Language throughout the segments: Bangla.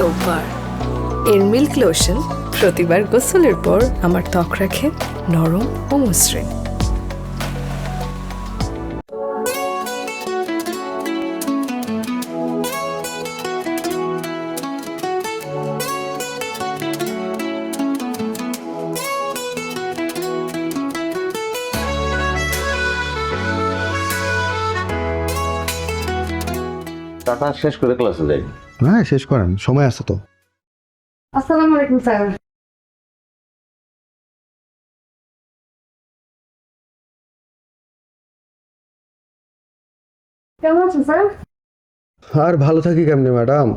Soap bar. এর মিল্ক লোশন প্রতিবার গোসলের পর আমার ত্বক রাখে নরম ও মসৃণ। টাকা শেষ করে ক্লাসে যাই। হ্যাঁ শেষ করেন, সময় আছে তো। আসসালামু আলাইকুম স্যার। কেমন আছেন স্যার? আর ভালো থাকি কেমনি ম্যাডাম,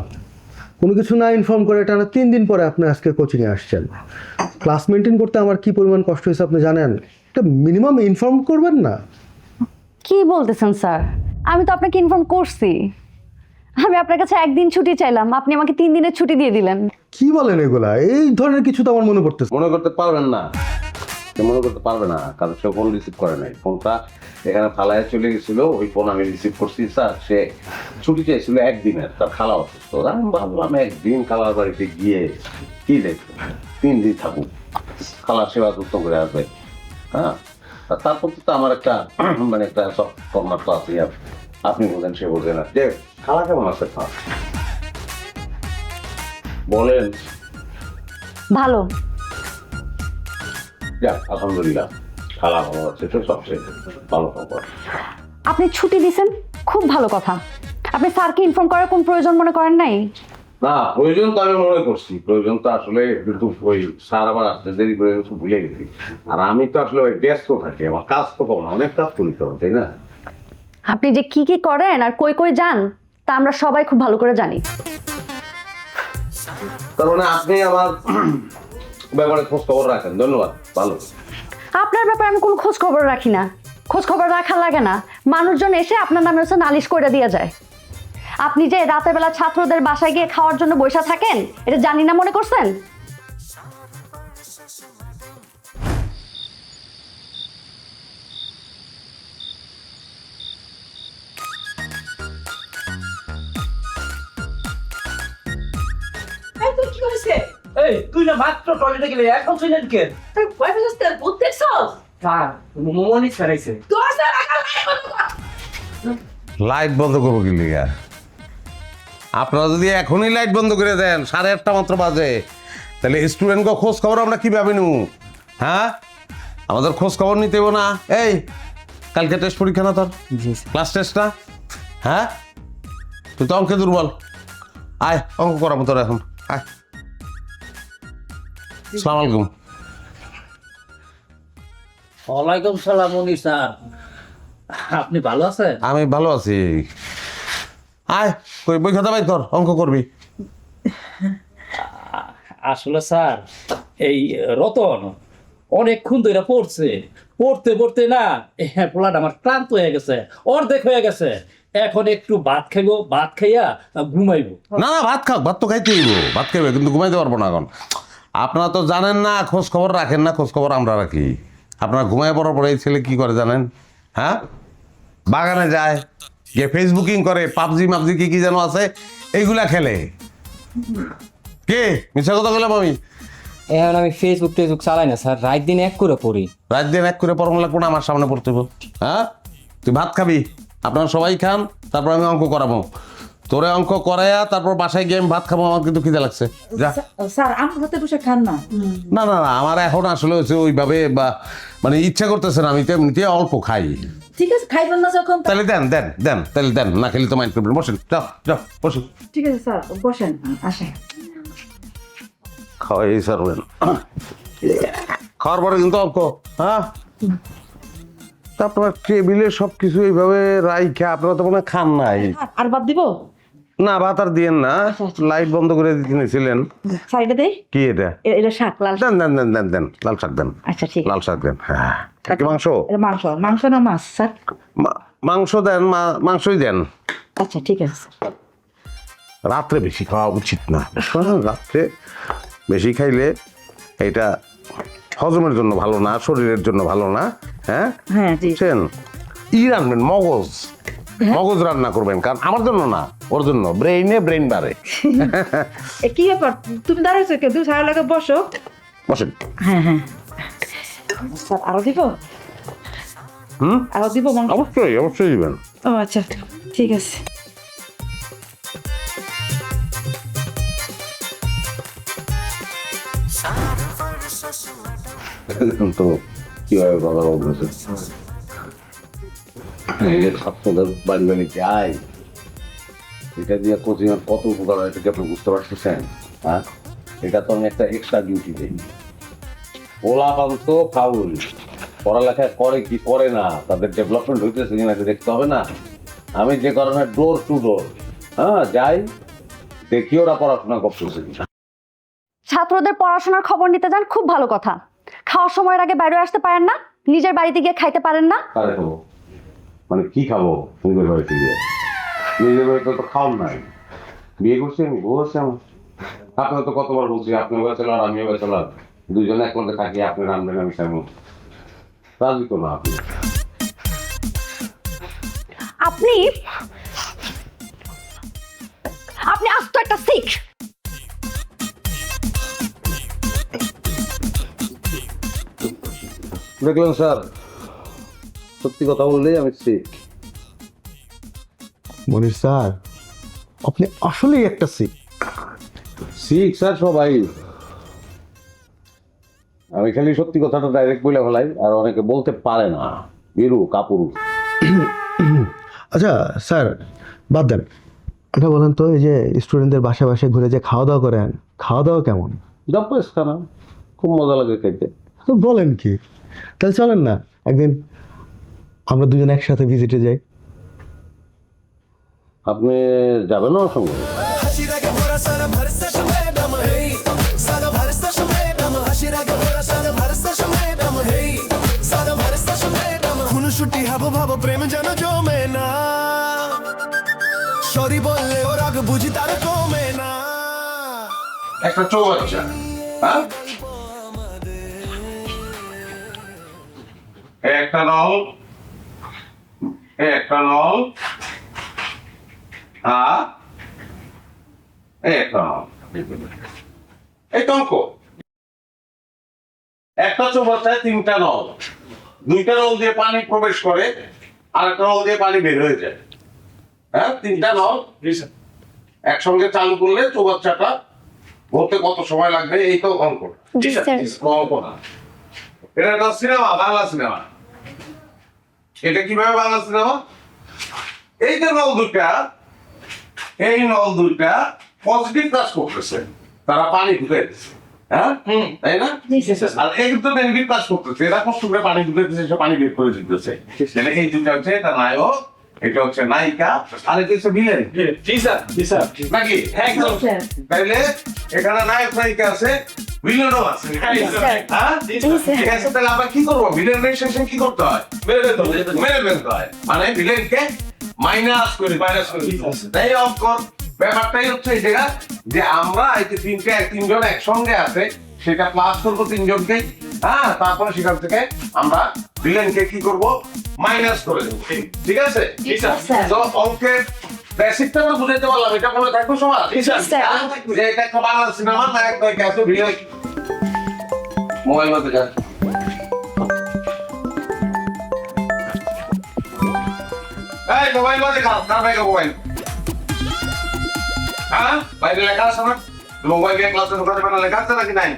কোনো কিছু না ইনফর্ম করে টানা 3 দিন পরে আপনি আজকে কোচিংয়ে আসছেন। ক্লাস মেনটেন করতে আমার কি পরিমাণ কষ্ট হয়েছে আপনি জানেন? এটা মিনিমাম ইনফর্ম করবেন না? কি বলতেছেন স্যার? আমি তো আপনাকে ইনফর্ম করছি। আমি আপনার কাছে একদিন ছুটি চাইলাম, আপনি আমাকে 3 দিনের ছুটি দিয়ে দিলেন। কি বলেন এগুলা? এই ধরনের কিছু তো আমার মনে পড়তেছে। মনে করতে পারবেন না, সে মনে করতে পারবে না, কারণ সে ফোন রিসিভ করে নাই। ফোনটা এখানে খালায় চলে গেছিল, ওই ফোন আমি রিসিভ করছি। স্যার সে ছুটি চাইছিল একদিনের, তার খালা অসুস্থ। আমি ভাবলাম একদিন খালার বাড়িতে গিয়ে কি দেখবো, 3 দিন থাকুক, খালার সেবা যত্ন করে আসবে। হ্যাঁ, আর তারপর তো আমার একটা মানে একটা সব কর্নার তো আছে, আপনি বোঝেন সে বোঝে না। যে খালা কেমন আছে বলেন? ভালো। যাক আলহামদুলিল্লাহ, খালা ভালো আছে, তো সবচেয়ে ভালো খবর। আপনি ছুটি দিয়েছেন, খুব ভালো কথা। আপনি স্যারকে ইনফর্ম করার কোন প্রয়োজন মনে করেন নাই? না, প্রয়োজন তো আমি মনে করছি, প্রয়োজন তো আসলে কিন্তু ওই স্যার আবার আসতে দেরি করে ভুলে গেছি। আর আমি তো আসলে ওই ব্যস্ত থাকি, আমার কাজ তো কম, অনেক কাজ করি তো, তাই না? আপনি যে কি কি করেন আর কই কই যান তা আমরা সবাই খুব ভালো করে জানি। তার মানে আপনি আমার ব্যাপারে খোঁজ খবর রাখেন, ধন্যবাদ, ভালো। আপনার ব্যাপারে আমি কোনো খোঁজ খবর রাখি না, খোঁজ খবর রাখা লাগে না। মানুষজন এসে আপনার নামে হচ্ছে নালিশ করে দিয়ে যায়। আপনি যে রাতের বেলা ছাত্রদের বাসায় গিয়ে খাওয়ার জন্য বসে থাকেন, এটা জানি না মনে করছেন? এই তুই না মাত্র টয়লেটে গেলে এখন চলে কেন? তুই ভয় পেছিস তোর ভূত দেখছস? স্যার মনি ছাড়াইছে। তোর স্যার আকাল নাই বন্ধ কর। লাইট বন্ধ করবো কি লিগা? আপনারা যদি এখনই লাইট বন্ধ করে দেন, 8:30 মাত্র বাজে, তাহলে স্টুডেন্টকে খোঁজ খবর আমরা কিভাবে নেব? হ্যাঁ, আমাদের খোঁজ খবর নিতে হবে না? এই কালকে টেস্ট পরীক্ষা না তোর? ক্লাস টেস্ট না? হ্যাঁ, তুই তো অঙ্কে দুর্বল, আয় অঙ্ক করাবো তোর এখন, আয়। আসসালামু আলাইকুম। ওয়ালাইকুম সালাম মনি স্যার, আপনি ভালো আছেন? আমি ভালো আছি, আয় কই বই খাতা বাইর কর, অঙ্ক করবি। আসলে স্যার এই রতন অনেকক্ষণ ধরে পড়ছে, পড়তে পড়তে না পোলাটা আমার ক্লান্ত হয়ে গেছে, অর্ধেক হয়ে গেছে। এখন একটু ভাত খাইবো, ভাত খাইয়া ঘুমাইবো। না না, ভাত খাও, ভাত তো খাইতেই হইব, ভাত খাইবে, কিন্তু ঘুমাইতে পারবো না এখন। আপনারা তো জানেন না, খোঁজ খবর রাখেন না, খোঁজ খবর আমরা রাখি। আপনারা ঘুমাই পড়ার পরে এই ছেলে কি করে জানেন? হ্যাঁ, বাগানে যায়, গিয়ে ফেসবুকিং করে, পাবজি মাবজি কি কি যেন আছে, এইগুলা খেলে। কে মিথ্যা কথা বললাম আমি? এখন আমি ফেসবুক টেসবুক চালাই না স্যার, রাত দিন এক করে পড়ি। রাত দিন এক করে পড়ানো লাগবো না, আমার সামনে পড়তে হইব। হ্যাঁ, তুই ভাত খাবি, আপনারা সবাই খান, তারপর আমি অঙ্ক করাবো। তোরে অঙ্ক করাইয়া তারপর বাসায় গিয়ে আমি ভাত খাবো, আমার কিন্তু খিদে লাগছে। যা। স্যার আমার হাতে বসে খান না। না না না, আমার এখন আসলে হচ্ছে ওইভাবে বা মানে ইচ্ছা করতেছে না, আমি তো এমনিতে অল্প খাই। ঠিক আছে, খাইবেন না যখন তাহলে দেন দেন দেন, তাহলে দেন, না খেলে তো মাইন্ড করবেন। বসেন, যাও যাও বসুন। ঠিক আছে স্যার, বসেন, আসেন। খাওয়াই সারবেন, খাওয়ার পরে কিন্তু অঙ্ক। হ্যাঁ, আপনার টেবিলে সব কিছু এইভাবে রাইখা আপনারা তো মনে হয় খান নাই। আর বাদ দিব? না, ভাত আর দিয়েন না, লাইট বন্ধ করে দিয়েছিলেন। সাইডে দে। কি এটা? এটা শাক, লাল শাক। দেন দেন দেন দেন দেন, লাল শাক দেন। আচ্ছা ঠিক লাল শাক দেন। হ্যাঁ, কি মাংস? এটা মাংস, মাংস না মাছ স্যার? মাংস দেন, মাংসই দেন। আচ্ছা ঠিক আছে স্যার। রাত্রে বেশি খাওয়া উচিত না, রাত্রে বেশি খাইলে এটা হজমের জন্য ভালো না, শরীরের জন্য ভালো না। হ্যাঁ হ্যাঁ জি। বুঝছেন? ই রাখবেন, মগজ, মগজ রান্না করবেন, কারণ আমার জন্য না, ওর জন্য। ব্রেইন বাড়ে। কি ব্যাপার তুমি দাঁড়াইছো কেউ? তুমি সারা লাগে বসো। বসেন। হ্যাঁ হ্যাঁ স্যার আরো দিব? আরো দিব মাংস? অবশ্যই দিবেন। ও আচ্ছা ঠিক আছে। তো কিভাবে কথা বলতেছে, এই যে ছাত্রদের বাড়ি বাড়ি যাই, এটা দিয়ে কোচিং এর কত উপকার হয় এটা কি আপনি বুঝতে পারতেছেন? হ্যাঁ, এটা তো আমি একটা এক্সট্রা ডিউটি দিই। ওলা পান্ত ফাউল, পড়ালেখা করে কি করে না, তাদের ডেভেলপমেন্ট হইতেছে কিনা এটা দেখতে হবে না? আমি যে কারণে ডোর টু ডোর যাই, দেখি ওরা পড়াশোনা করতেছে কিনা। ছাত্রদের পড়াশোনার খবর নিতে যান, খুব ভালো কথা। খাওয়ার সময়ের আগে বাইরে আসতে পারেন না? নিজের বাড়িতে গিয়ে খাইতে পারেন না? আরে খাবো মানে কি খাবো? নিজের বাড়িতে গিয়ে? নিজের বাড়িতে তো খাওয়ার নাই। বিয়ে করছি আমি, বউ আছে আমার। আপনার তো কতবার বলছি আপনি ব্যাচেলার আমিও ব্যাচেলার, দুজনে এক মধ্যে থাকি, আপনি রান্নাবেন আমি খাবো। রাজি তো না আপনি। আপনি আপনি আস্ত একটা শিখ। দেখলেন স্যার, সত্যি কথা বললেই আমি শিখ। মনির স্যার, আপনি আসলেই একটা শিখ। শিখ স্যার সবাই। আমি খালি সত্যি কথাটা ডাইরেক্ট বলে ফেলাই, আর অনেকে বলতে পারে না, বিরু কাপুরু। আচ্ছা স্যার, বাদ দেন। এটা বলেন তো, এই যে স্টুডেন্টদের বাসায় বাসায় ঘুরে যে খাওয়া দাওয়া করেন, খাওয়া দাওয়া কেমন? জব্বস খানা, খুব মজা লাগে খাইতে। তো বলেন কি, তাহলে চলেন না একদিন আমরা দুজন একসাথে ভিজিটে যাই। আপনি যাবেন আমার সঙ্গে? ছুটি হাবো ভাবো প্রেম যেন জমে না, সরি বললে ওর আগে বুঝি তার কমে না। একটা চৌবাচ্চা, হ্যাঁ, একটা নল, একটা নল, হ্যাঁ, একটা নল, এই টঙ্ক। একটা চৌবাচ্চায় 3টা নল, 2টা নল দিয়ে পানি প্রবেশ করে, আর একটা নল দিয়ে পানি বের হয়ে যায়। হ্যাঁ, 3টা নল একসঙ্গে চালু করলে চৌবাচ্চাটা ভরতে কত সময় লাগবে, এই তো অঙ্ক। অঙ্ক না, এটা একটা সিনেমা, বাংলা সিনেমা। এটা কিভাবে বাংলা সিনেমা? এই যে নল দুইটা, এই নল দুইটা পজিটিভ কাজ করতেছে, তারা পানি ঢুকে দিচ্ছে। হ্যাঁ, তাই না? আর এই কিন্তু নেগেটিভ কাজ করতেছে, এরা কষ্ট করে পানি ঢুকে দিচ্ছে, সে পানি বের করে দিতেছে। এই দুইটা হচ্ছে এটা নায়ক, এটা হচ্ছে নায়িকা, আর এটা হচ্ছে ভিলেন। জি স্যার, জি স্যার। নাকি? একদম। তাইলে এখানে নায়ক নায়িকা আছে, ভিলেনও আছে। হ্যাঁ, ঠিক আছে। তাহলে আমরা কি করবো? ভিলেন রেজিস্ট্রেশন কি করতে হয়? মেরে ফেলতে হয়, মানে ভিলেনকে মাইনাস করে। তাই অঙ্ক ব্যাপারটাই হচ্ছে এই জায়গা, যে আমরা এই যে তিনজন একসঙ্গে আছে, সেটা প্লাস করবো 3জনকে। হ্যাঁ, তারপরে সেখান থেকে আমরা ভিলেনকে কি করবো? মাইনাস করে দেবো। ঠিক আছে? তো অঙ্কের বেসিকটা আমরা বুঝাইতে পারলাম, এটা মনে থাকবো সবার। যে এটা একটা বাংলা সিনেমা, নায়ক নায়িকা আছে, ভিলেন। মোবাইল মধ্যে যান। এই মোবাইল মধ্যে খাও, কার ব্যাগে মোবাইল? হ্যাঁ, বাইরে লেখা আছে না? মোবাইল দিয়ে ক্লাসে ঢোকাতে পারে না, লেখা আছে নাকি নাই?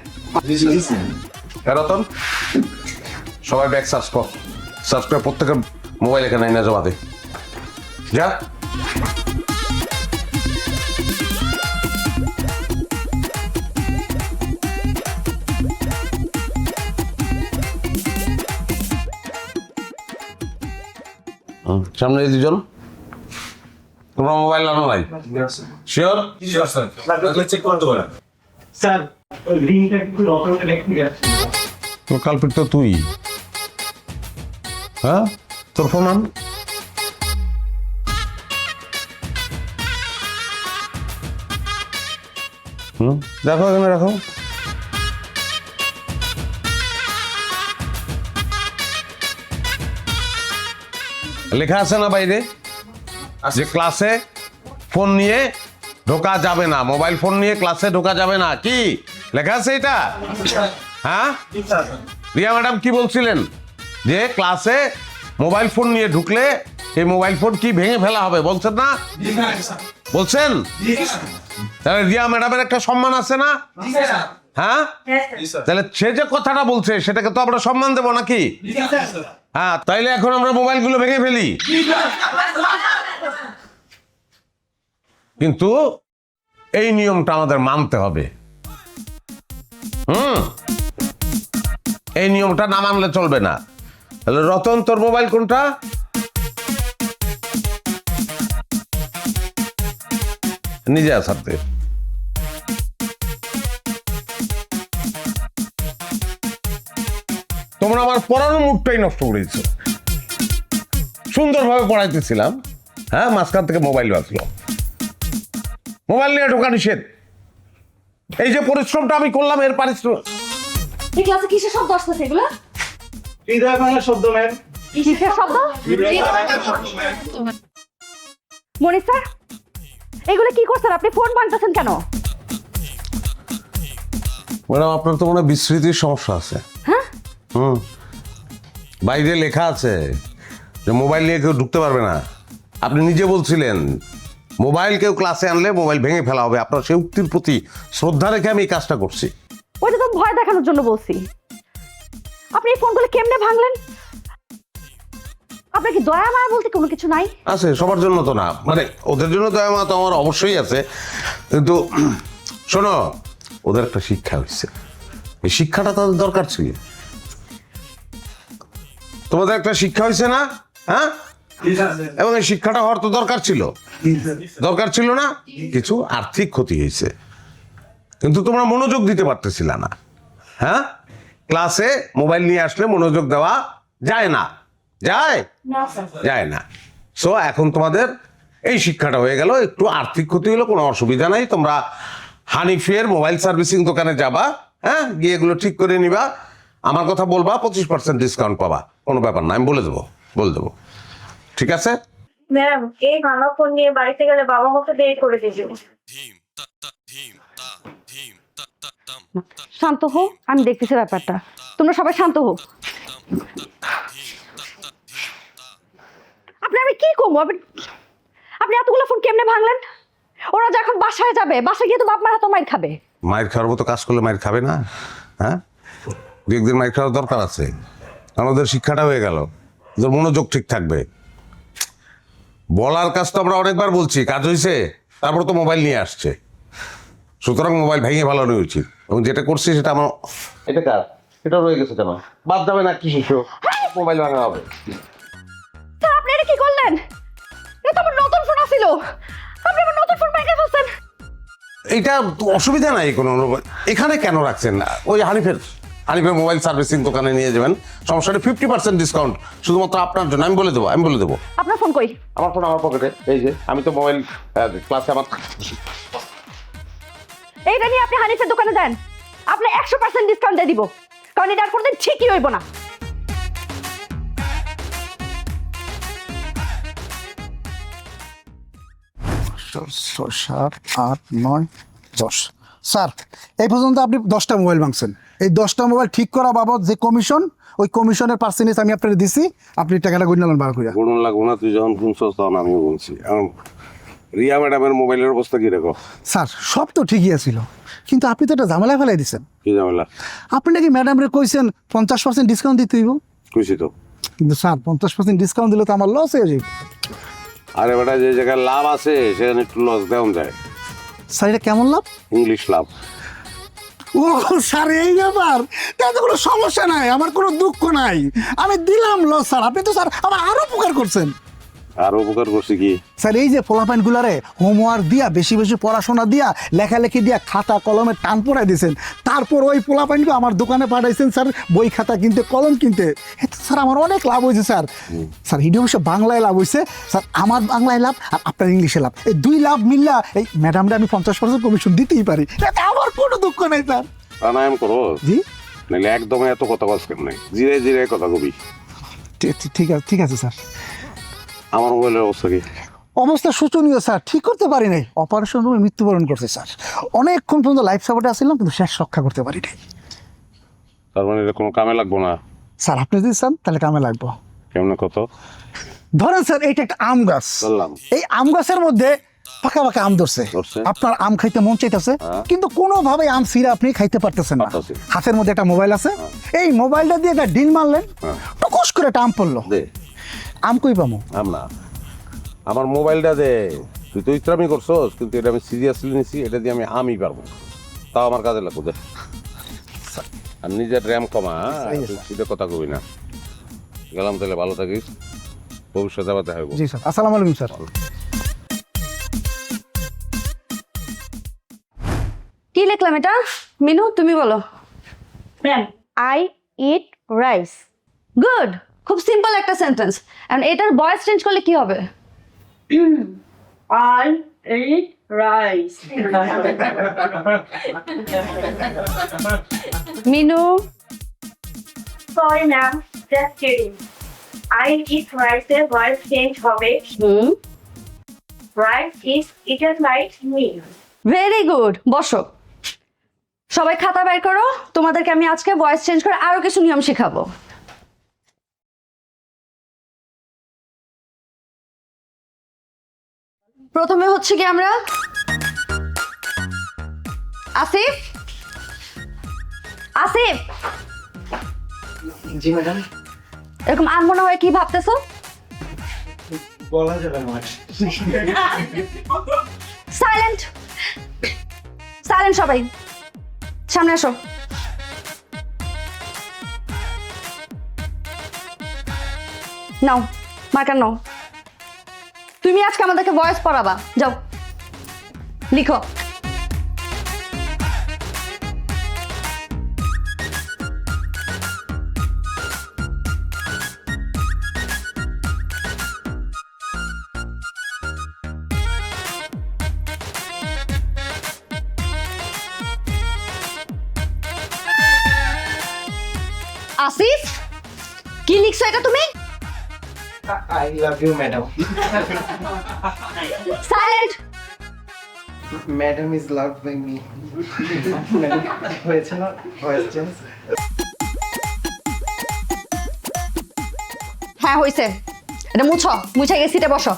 রতন, সবাই ব্যাগ সার্চ কর, সার্চ করে প্রত্যেকের মোবাইল এখানে না জমা দে। যা। সামনে এই দুজন, তোমরা মোবাইল আনো নাই? শিওর? চেক করতে পারেন স্যার, ওই লিংকটা একটু রতনকে লিখে গেছে। তো কালপিট তো তুই। হ্যাঁ, তোর ফোন আন। দেখো এখানে রাখো। লেখা আছে না বাইরে? যে ক্লাসে ফোন নিয়ে ঢোকা যাবে না, মোবাইল ফোন নিয়ে ক্লাসে ঢোকা যাবে না। কি লেখা আছে এটা? হ্যাঁ, রিয়া ম্যাডাম কি বলছিলেন যে ক্লাসে মোবাইল ফোন নিয়ে ঢুকলে এই মোবাইল ফোন কি ভেঙে ফেলা হবে, বলছেন না? বলছেন? তাহলে রিয়া ম্যাডামের একটা সম্মান আছে না? হ্যাঁ, তাহলে সে যে কথাটা বলছে সেটাকে তো আমরা সম্মান দেবো নাকি? হ্যাঁ, তাইলে এখন আমরা মোবাইলগুলো ভেঙে ফেলি। কিন্তু এই নিয়মটা আমাদের মানতে হবে। এই নিয়মটা না মানলে চলবে না। তাহলে রতন, তোর মোবাইল কোনটা? নিজে আসাতে তোমরা আমার পড়ানোর মুডটাই নষ্ট করেছো। সুন্দরভাবে পড়াইতেছিলাম, হ্যাঁ, মাঝখান থেকে মোবাইল বাজলো। মোবাইল নিয়ে ঢোকা নিষেধ। এই যে পরিশ্রমটা আমি করলাম এর পারিশ্রমিক। এই ক্লাসে কিসের শব্দ আসতেছে এগুলো? হৃদয় ভাঙার শব্দ ম্যাম। কিসের শব্দ? মনির স্যার, এগুলো কি করছেন আপনি? ফোন ভাঙতেছেন কেন? ম্যাডাম, আপনার তো মনে হয় বিস্মৃতির সমস্যা আছে। হ্যাঁ, বাইরে লেখা আছে যে মোবাইল নিয়ে কেউ ঢুকতে পারবে না। আপনি নিজে বলছিলেন মোবাইল কেউ ক্লাসে আনলে মোবাইল ভেঙে ফেলা হবে। আপনার সেই উক্তির প্রতি শ্রদ্ধা রেখে আমি এই কাজটা করছি। ওইটা তো ভয় দেখানোর জন্য বলছি। আপনি এই ফোনগুলো কেমনে ভাঙলেন? আপনার কি দয়া মায়া বলতে কোনো কিছু নাই? আছে, সবার জন্য তো না, মানে ওদের জন্য দয়া মায়া তো আমার অবশ্যই আছে, কিন্তু শোনো, ওদের একটা শিক্ষা হয়েছে, এই শিক্ষাটা তাদের দরকার ছিল। তোমাদের একটা শিক্ষা হয়েছে না? হ্যাঁ, এবং এই শিক্ষাটা হওয়ার তো দরকার ছিল। দরকার ছিল না? কিছু আর্থিক ক্ষতি হয়েছে, কিন্তু তোমরা মনোযোগ দিতে পারতেছিল না। হ্যাঁ, ক্লাসে মোবাইল নিয়ে আসলে মনোযোগ দেওয়া যায় না, যায় না। সো এখন তোমাদের এই শিক্ষাটা হয়ে গেল। একটু আর্থিক ক্ষতি হলো, কোনো অসুবিধা নাই। তোমরা হানিফের মোবাইল সার্ভিসিং দোকানে যাবা, হ্যাঁ, গিয়ে এগুলো ঠিক করে নিবা। আমার কথা বলবা, 25% ডিসকাউন্ট পাবা। কোনো ব্যাপার না, আমি বলে দেবো। ঠিক আছে ম্যাম, এই ভাঙা ফোন নিয়ে বাড়িতে গেলে বাবা মাকে দেরি করে দিবে। শান্ত হো, আমি দেখতেছি ব্যাপারটা। তোমরা সবাই শান্ত হো। আমি কি করবো? আপনি এতগুলো ফোন কেমনে ভাঙলেন? ওরা যখন বাসায় যাবে, বাসায় গিয়ে তো বাপ মারা তো মাইর খাবে। মায়ের খাওয়ার মতো কাজ করলে মায়ের খাবে না? হ্যাঁ, দু একদিন মায়ের খাওয়ার দরকার আছে। আমাদের শিক্ষাটা হয়ে গেল, ওদের মনোযোগ ঠিক থাকবে। বলার কাজ তো আমরা অনেকবার বলছি, কাজ হয়েছে, তারপর তো মোবাইল নিয়ে আসছে। সুতরাং মোবাইল ভেঙে ফেলানো উচিত, এবং যেটা করছি সেটা আমার এটা কাজ, এটা রয়ে গেছে কেন? বাদ যাবে না কি শিশু, মোবাইল ভাঙা হবে। স্যার, আপনি এটা কি করলেন? এটা তো আমার নতুন ফোন ছিল। আপনি আমার নতুন ফোন ভেঙে ফেলছেন। এইটা অসুবিধা নাই কোনো। এখানে কেন রাখছেন? ওই হানিফের মোবাইল সার্ভিসিং দোকানে নিয়ে যাবেন, সমস্যাটা 50% ডিসকাউন্ট শুধুমাত্র আপনার জন্য। আমি বলে দেবো। আপনার ফোন কই? আমার ফোন আমার পকেটে, এই যে। আমি তো মোবাইল ক্লাসে আমার এইটা নিয়ে আপনি হানিফের দোকানে যান, আপনি 100% ডিসকাউন্ট দিয়ে দিব, কারণ এটা আর কোনোদিন ঠিকই হইব না। 6, 7, 8, 9, 10। স্যার, এই পর্যন্ত আপনি 10টা মোবাইল ভাঙছেন। এই 10টা মোবাইল ঠিক করা বাবদ যে কমিশন, ওই কমিশনের পার্সেন্টেজ আমি আপনাকে দিছি। আপনি টাকাটা গুণালেন বার করিয়া। গুণ লাগবো না, তুই যখন গুনছস তখন আমিও গুনছি। রিয়া ম্যাডামের মোবাইলের অবস্থা কি রেখো? স্যার, সব তো ঠিকই আছিল, কিন্তু আপনি তো একটা ঝামেলা ফেলাই দিচ্ছেন। কি ঝামেলা? আপনি নাকি ম্যাডামরে কইছেন 50% ডিসকাউন্ট দিতে হইব। খুশি তো, কিন্তু স্যার 50% ডিসকাউন্ট দিলে তো আমার লস হয়ে যাবে। আরে বেটা, যে জায়গায় লাভ আছে সেখানে একটু লস দেওয়া যায়। স্যার, এটা কেমন লাভ? ইংলিশ লাভ। ও স্যার, এই ব্যাপার, তাতে কোনো সমস্যা নাই, আমার কোনো দুঃখ নাই। আমি দিলাম লস স্যার, আপনি তো স্যার আমার আরো উপকার করছেন। আর উপকার করছি কি? স্যার, এই যে পোলাপাইন গুলারে হোমওয়ার্ক দিয়া, বেশি পড়াশোনা দিয়া, লেখালেখি দিয়া, খাতা কলমে টান পড়াই দিয়েছেন, তারপর ওই পোলাপাইনকে আমার দোকানে পাঠাইছেন স্যার, বই খাতা কিনতে, কলম কিনতে। এতে স্যার আমার অনেক লাভ হয়েছে স্যার। স্যার, হিডি অবশ্য বাংলায় লাভ হয়েছে স্যার, আমার বাংলায় লাভ আর আপনার ইংলিশে লাভ, এই 2 লাভ মিললা এই ম্যাডামরা আমি 50% কমিশন দিতেই পারি। এতে আমার কোনো দুঃখ নেই স্যার। প্রাণায়াম করো জি, নাহলে একদম এত কথা বলছ কেমন? জিরে জিরে কথা কবি। ঠিক আছে স্যার। আমার মোবাইলের অবস্থা কি? অবস্থা শোচনীয় স্যার, ঠিক করতে পারি নাই, অপারেশন রুমে মৃত্যুবরণ করছে স্যার। অনেকক্ষণ পর্যন্ত লাইফ সাপোর্টে আসছিলাম কিন্তু শেষ রক্ষা করতে পারি নাই। তার মানে এটা কোনো কামে লাগবো না? স্যার আপনি যদি চান তাহলে কামে লাগবো। কেমনে কত? ধরেন স্যার এইটা একটা আম গাছ, বললাম এই আম গাছের মধ্যে পাকা পাকা আম ধরছে, ধরছে। আপনার আম খাইতে মন চাইতেছে কিন্তু কোনোভাবে আম ছিঁড়ে আপনি খাইতে পারতেছেন না। পারতাছি। হাতের মধ্যে একটা মোবাইল আছে, এই মোবাইলটা দিয়ে একটা ডিল মারলেন, টুকুস করে একটা আম পড়লো, দে আম কই পামো? আমরা আমার মোবাইলটা দে। তুই তো ইত্রামি করছস কিন্তু এটা আমি সিরিয়াসলি নিছি, এটা দিয়ে আমি পারবো, তাও আমার কাজে লাগবো। দে আর নিজের র্যাম কমা, তুই সিধে কথা কবি না। গেলাম তাহলে, ভালো থাকিস, ভবিষ্যতে আবার দেখা হইব। জি স্যার, আসসালামু আলাইকুম স্যার। কি লিখলাম এটা? মিনু তুমি বলো। Ma'am I eat rice. Good, খুব সিম্পল একটা সেন্টেন্স। এন্ড এটার ভয়েস চেঞ্জ করলে কি হবে? I eat rice. Minu sorry ma'am, just kidding. I eat রাইসের ভয়েস চেঞ্জ হবে rice is eaten like me. Very good, বসো। সবাই খাতা বের করো, তোমাদেরকে আমি আজকে ভয়েস চেঞ্জ করে আরো কিছু নিয়ম শেখাবো। প্রথমে হচ্ছে কি আমরা আসিফ, আসিফ। জি ম্যাডাম। এরকম আনমনা হয়ে কি ভাবতেছো? বলা যাবে না। সাইলেন্ট, সাইলেন্ট সবাই, সামনে আসো। নাও মার্কার নাও। তুমি আজকে আমাদেরকে ভয়েস পড়াবা, যাও লিখো। আসিফ, কি লিখছো এটা তুমি? I love you madam. Silent. Madam is loved by me. হয়েছে না ভয়েস চেঞ্জ? হ্যাঁ হয়েছে, এটা মুছো, মুছে গিয়ে সিটে বসো।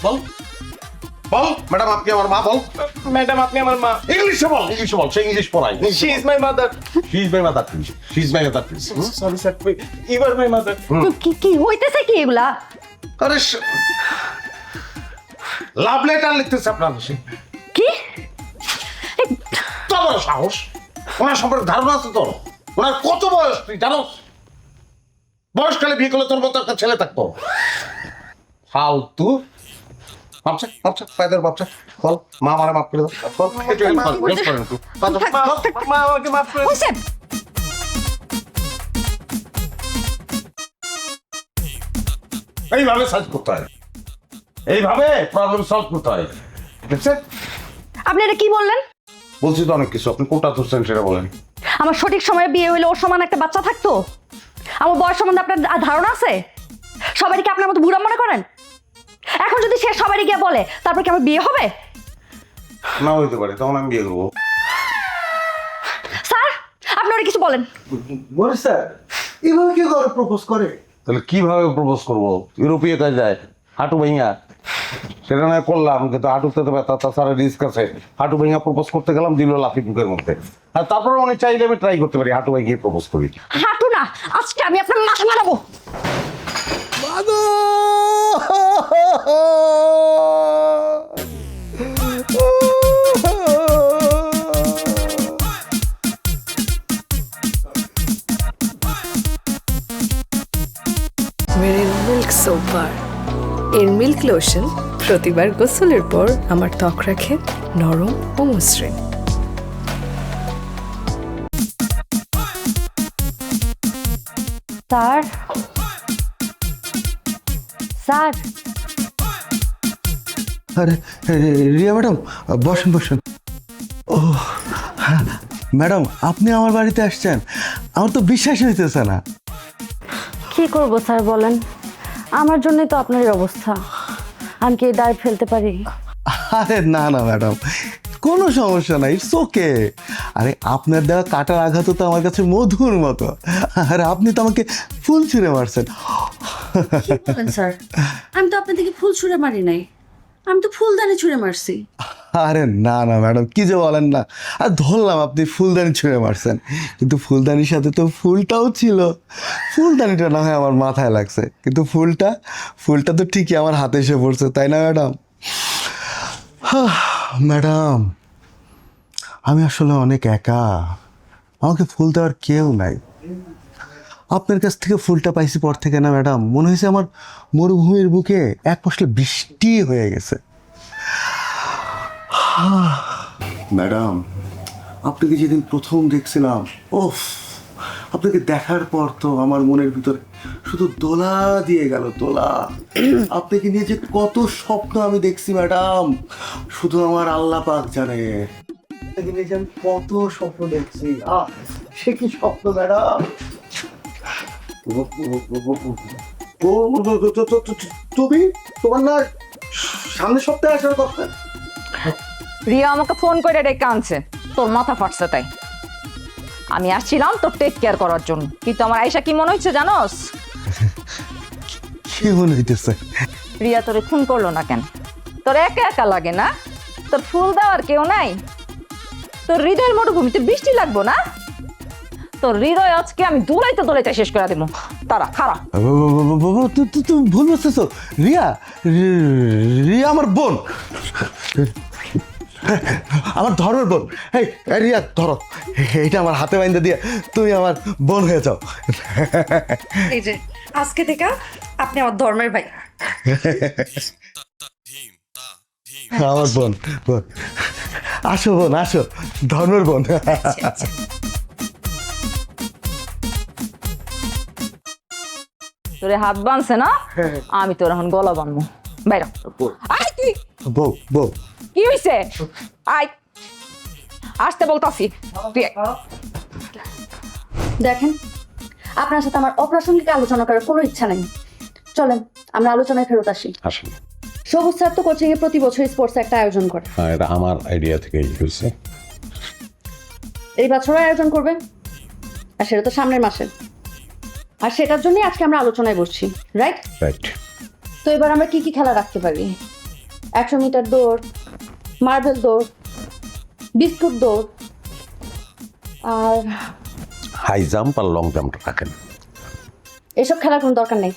বল বল, ম্যাডাম আপনি আমার মা। বল ম্যাডাম আপনি আমার মা। ইংলিশে বল, ইংলিশে বল, সে ইংলিশ পড়াই। She is my mother. She is my mother, she is my mother. Sorry sir, you are my mother. কি কি হইতেছে কি এগুলা? আরে লাভ লেটার লিখতেছে আপনার। কি তো বড় সাহস, ওনার সম্পর্কে ধারণা আছে তোর? ওনার কত বয়স তুই জানো? বয়সকালে বিয়ে করলে তোর মতো একটা ছেলে থাকতো। ফালতু বাচ্চা বাচ্চা পায়দের বাচ্চা। বল মা আমারে মাফ করে দাও। বল একটু হেল্প করেন একটু। মা আমাকে মাফ করে। হইছে? এইভাবে সলভ করতে হয়, এইভাবে প্রবলেম সলভ করতে হয়। দেখছেন? আপনি এটা কি বললেন? বলছি তো অনেক কিছু, আপনি কোনটা ধরছেন সেটা বলেন। আমার সঠিক সময়ে বিয়ে হইলে ওর সমান একটা বাচ্চা থাকতো? আমার বয়স সম্বন্ধে আপনার ধারণা আছে? সবাই কি আপনার মতো বুড়া মনে করেন? এখন যদি সে সবাই গিয়ে বলে তারপর কি আমার বিয়ে হবে? না হইতে পারে, তখন আমি বিয়ে করবো। স্যার আপনি ওরা কিছু বলেন। বলে স্যার এভাবে কি করে প্রপোজ করে? তাহলে কিভাবে প্রপোজ করবো? ইউরোপীয় কাজ যায় হাঁটু ভেঙা, সেটা নয় করলাম, কিন্তু হাঁটুতে তো ব্যথা, তাছাড়া রিস্ক আছে। হাঁটু ভেঙা প্রপোজ করতে গেলাম, দিল লাফি বুকের মধ্যে। আর তারপর অনেক চাইলে আমি ট্রাই করতে পারি হাঁটু ভেঙে প্রপোজ করি। হাঁটু না, আজকে আমি আপনার মাথা মারাবো। মেরে মিল্ক সোপ বার, এর মিল্ক লোশন প্রতিবার গোসলের পর আমার ত্বক রাখে নরম ও মসৃণ। স্যার, স্যার আরে রিয়া ম্যাডাম, বসেন বসেন। ও হ্যাঁ, ম্যাডাম আপনি আমার বাড়িতে আসছেন, আমার তো বিশ্বাস হইতেছে না। কি করব স্যার বলেন, আমার জন্যই তো আপনার এই অবস্থা। আমি কি এই দায় ফেলতে পারি? আরে না না ম্যাডাম, কোনো সমস্যা নাই, ইটস ওকে। আরে আপনার দেওয়া কাটার আঘাত তো আমার কাছে মধুর মতো। আরে আপনি তো আমাকে ফুল ছুঁড়ে মারছেন। স্যার আমি তো আপনার দিকে ফুল ছুঁড়ে মারি নাই, আমি তো ফুলদানি ছুঁড়ে মারছি। আরে না না ম্যাডাম, কি যে বলেন না। আর ধরলাম আপনি ফুলদানি ছুঁড়ে মারছেন, কিন্তু ফুলদানির সাথে তো ফুলটাও ছিল। ফুলদানিটা না হয় আমার মাথায় লাগছে, কিন্তু ফুলটা তো ঠিকই আমার হাতে এসে পড়ছে, তাই না ম্যাডাম? ম্যাডাম আমি আসলে অনেক একা, আমাকে ফুল দেওয়ার কেউ নাই। আপনার কাছ থেকে ফুলটা পাইছি পর থেকে না ম্যাডাম, মনে হয়েছে আমার মরুভূমির বুকে এক পশলা বৃষ্টি হয়ে গেছে। ম্যাডাম আপনাকে যেদিন প্রথম দেখছিলাম, ওফ, আপনাকে দেখার পর তো আমার মনের ভিতরে শুধু দোলা দিয়ে গেল, দোলা। আপনাকে নিয়ে যে কত স্বপ্ন আমি দেখছি ম্যাডাম, শুধু আমার আল্লাহ পাক জানে। আপনাকে নিয়ে যে আমি কত স্বপ্ন দেখছি, সে কি স্বপ্ন ম্যাডাম। তুমি তোমার না সামনের সপ্তাহে আসার কথা। রিয়া আমাকে ফোন করে ডেকে আনছে, তোর মাথা ফাটছে তাই। আমি আসছিলাম তোর টেক কেয়ার করার জন্য, কিন্তু আমার আয়সা কি মনে হচ্ছে জানোস? কি মনে হইতেছে? রিয়া তোরে খুন করলো না কেন? তোর একা একা লাগে না? তোর ফুল দেওয়ার কেউ নাই? তোর হৃদয়ের মরুভূমিতে বৃষ্টি লাগবো না? তোর হৃদয় আজকে আমি দোলাইতে শেষ করে দেবো। তারা খারাপ। তুমি ভুল বুঝতেছো। রিয়া রিয়া আমার বোন, আমার ধর্মের বোন। এই রিয়া ধরো, এইটা আমার হাতে বাইন্দা দিয়ে তুমি আমার বোন হয়ে যাও। এই যে আজকে থেকে আপনি আমার ধর্মের ভাই। আমার বোন, বোন আসো, বোন আসো, ধর্মের বোন। তোরে হাত বাঁধছে না, আমি তোর এখন গলা বাঁধবো। বাইরা আয় তুই। বউ বউ কি হইছে? আয়, আসতে বলতাছি। তুই দেখেন, আপনার সাথে আমার অপ্রাসঙ্গিক আলোচনা করার কোনো ইচ্ছা নেই। চলেন আমরা আলোচনায় ফেরত আসি। আসেন। সবুজ স্যার তো কোচিং এ প্রতি বছর স্পোর্টস একটা আয়োজন করে। হ্যাঁ, এটা আমার আইডিয়া থেকেই হয়েছে। এই বছরও আয়োজন করবে, আর সেটা তো সামনের মাসে। আর সেটার জন্যই আজকে আমরা আলোচনায় বসছি, রাইট? রাইট। তো এবার আমরা কি কি খেলা রাখতে পারি? 100 মিটার দৌড়, মার্বেল দৌড়, বিস্কুট দৌড়, আর হাই জাম্প আর লং জাম্পটা রাখেন। এসব খেলার কোনো দরকার নেই।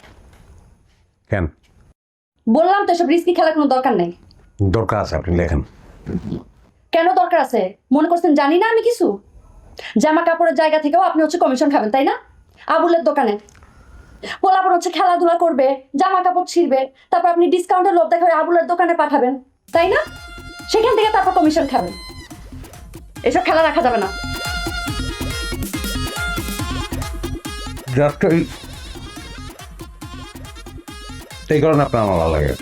কেন? বললাম তো এসব রিস্কি খেলার কোনো দরকার নেই। দরকার আছে, আপনি লেখেন। কেন দরকার আছে? মনে করছেন জানি না আমি কিছু? জামা কাপড়ের জায়গা থেকেও আপনি হচ্ছে কমিশন খাবেন, তাই না? আবুলের দোকানে পোলাপন হচ্ছে খেলাধুলা করবে, জামা কাপড় ছিঁড়বে, তারপর আপনি ডিসকাউন্টের লোভ দেখাবে আবুলের দোকানে পাঠাবেন, তাই না? সেখান থেকে তারপর কমিশন খাবেন। এসব খেলা রাখা যাবে না। এই কারণে আপনার আমার ভালো লাগে।